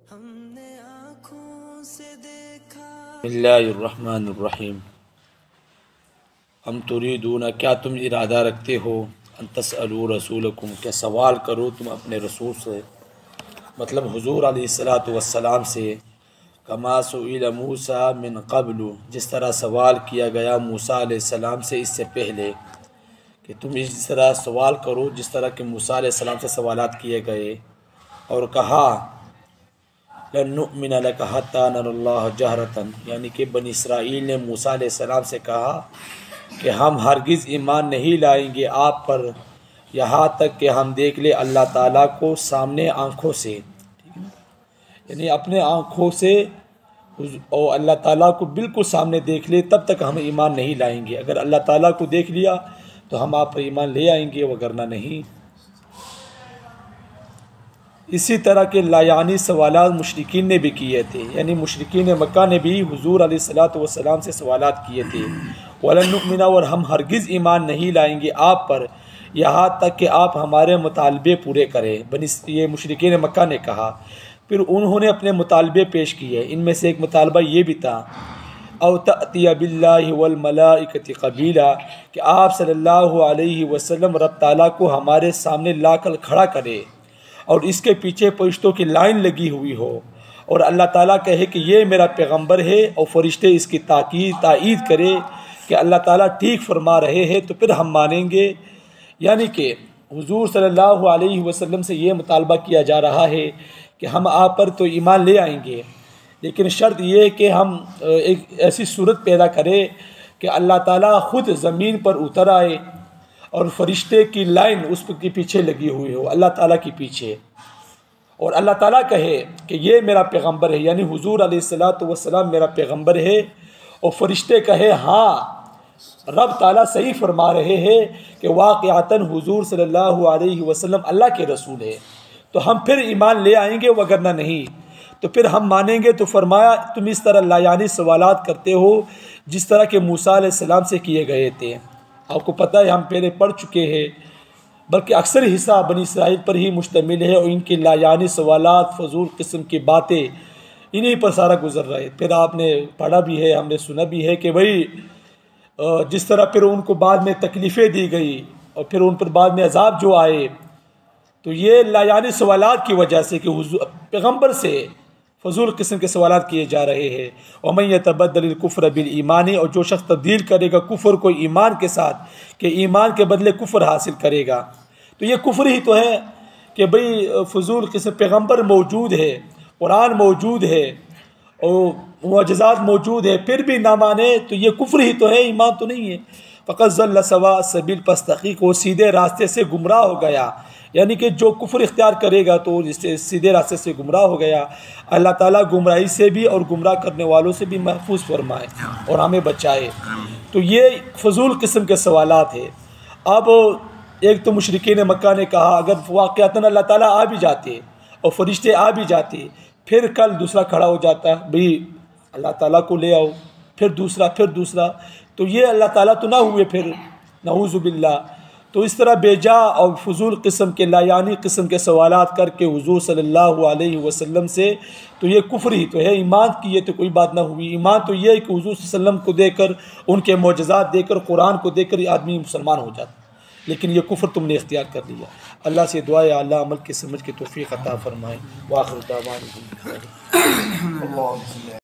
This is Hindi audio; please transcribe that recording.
हमने आँखों से देखा। बिस्मिल्लाहिर्रहमानिर्रहीम। हम तुरीदून, क्या तुम इरादा रखते हो, अन तसअलू रसूलकुम, क्या सवाल करो तुम अपने रसूल से, मतलब हुजूर अलैहिस्सलातु वस्सलाम से, कमा सुइल मूसा मिन क़ब्लु, जिस तरह सवाल किया गया मूसा अलैहिस्सलाम से इससे पहले, कि तुम इस तरह सवाल करो जिस तरह के मूसा अलैहिस्सलाम से सवालात किए गए। और कहा लन नुअ्मिन लक हत्ता नरल्लाह जहरतन, यानी कि बनी इसराइल ने मूसा अलैहिस्सलाम से कहा कि हम हरगिज़ ईमान नहीं लाएंगे आप पर यहाँ तक कि हम देख ले अल्लाह ताला को सामने आँखों से, ठीक है, यानी अपने आँखों से और अल्लाह ताला को बिल्कुल सामने देख ले तब तक हम ईमान नहीं लाएंगे। अगर अल्लाह ताला को देख लिया तो हम आप पर ईमान ले आएंगे, वगरना नहीं। इसी तरह के लायानी सवालात मुशरिकीन ने भी किए थे, यानी मुशरिकीन मक्का ने भी हुजूर अलैहिस्सलातु वस्सलाम से सवालात किए थे, वलन नुअ्मिना, और हम हरगिज़ ईमान नहीं लाएंगे आप पर यहाँ तक कि आप हमारे मुतालबे पूरे करें। बनी ये मुशरिकीन मक्का ने कहा। फिर उन्होंने अपने मुतालबे पेश किए। इनमें से एक मुतालबा ये भी था, औ तअतिया बिल्लाहि वल मलाइकति क़बीला, कि आप सल्लल्लाहु अलैहि वसल्लम रब ताला को हमारे सामने लाकर खड़ा करे और इसके पीछे फरिश्तों की लाइन लगी हुई हो, और अल्लाह ताला कहे कि ये मेरा पैगंबर है, और फरिश्ते इसकी ताईद करे कि अल्लाह ताला ठीक फरमा रहे हैं, तो फिर हम मानेंगे। यानी कि हुजूर सल्लल्लाहु अलैहि वसल्लम से ये मुतालबा किया जा रहा है कि हम आप पर तो ईमान ले आएंगे, लेकिन शर्त ये है कि हम एक ऐसी सूरत पैदा करें कि अल्लाह ताला ख़ुद ज़मीन पर उतर आए और फरिश्ते की लाइन उस के पीछे लगी हुई हो, अल्लाह ताला के पीछे, और अल्लाह ताला कहे कि ये मेरा पैगंबर है, यानी हुजूर अलैहिस्सलातु वस्सलाम मेरा पैगंबर है, और फरिश्ते कहे हाँ रब ताला सही फरमा रहे हैं कि वाक़अतन हुजूर सल्लल्लाहु अलैहि वसल्लम अल्लाह के रसूल है, तो हम फिर ईमान ले आएंगे, वगरना नहीं। तो फिर हम मानेंगे। तो फरमाया तुम इस तरह लायानी सवालात करते हो जिस तरह के मूसा अलैहिस्सलाम से किए गए थे। आपको पता है हम पहले पढ़ चुके हैं, बल्कि अक्सर हिस्सा बनी इसराइल पर ही मुश्तमिल है, और इनके लायानी सवालात फजूल किस्म की बातें इन्हीं पर सारा गुजर रहा है। फिर आपने पढ़ा भी है, हमने सुना भी है कि भाई जिस तरह फिर उनको बाद में तकलीफ़ें दी गई और फिर उन पर बाद में अजाब जो आए, तो ये लायानी सवालात की वजह से कि पैगंबर से फजूल किस्म के सवालात किए जा रहे हैं। और मैं यतबद्दलिल कुफ्र बिल ईमानी, और जो शख्स तब्दील करेगा कुफ्र को ईमान के साथ, कि ईमान के बदले कुफ्र हासिल करेगा, तो ये कुफ्र ही तो है कि भाई फजूल किस्म पैगंबर मौजूद है, कुरान मौजूद है और मुअज्जिज़ात मौजूद है, फिर भी ना माने, तो ये कुफ्र ही तो है, ईमान तो नहीं है। फ़क़द ज़ल्ल सवा सबील, पस तहक़ीक़ वो सीधे रास्ते से गुमराह हो गया। यानी कि जो कुफ्र इख्तियार करेगा तो इससे सीधे रास्ते से गुमराह हो गया। अल्लाह ताला गुमराही से भी और गुमराह करने वालों से भी महफूज फरमाए और हमें बचाए। तो ये फजूल किस्म के सवालात है। अब एक तो मुशरिकीन मक्का ने कहा अगर वाक़अतन अल्लाह ताला आ भी जाते और फरिश्ते आ भी जाते, फिर कल दूसरा खड़ा हो जाता, भाई अल्लाह ताला को ले आओ, फिर दूसरा, तो ये अल्लाह ताला तो ना हुए फिर, नऊज़ु बिल्लाह। तो इस तरह बेजा और फजूल किस्म के लायानी किस्म के सवालात करके हुजूर सल्लल्लाहु अलैहि वसल्लम से, तो ये कुफ्र ही तो है। ईमान की ये तो कोई बात ना हुई। ईमान तो ये है कि हुजूर सल्लल्लाहु अलैहि वसल्लम को देकर, उनके मोजज़ात देकर, कुरान को देकर आदमी मुसलमान हो जाता, लेकिन ये कुफ्र तुमने इख्तियार कर लिया। अल्लाह से दुआ है अल्लाह अमल की समझ के तौफीक अता फरमाए। वाखिर दावाना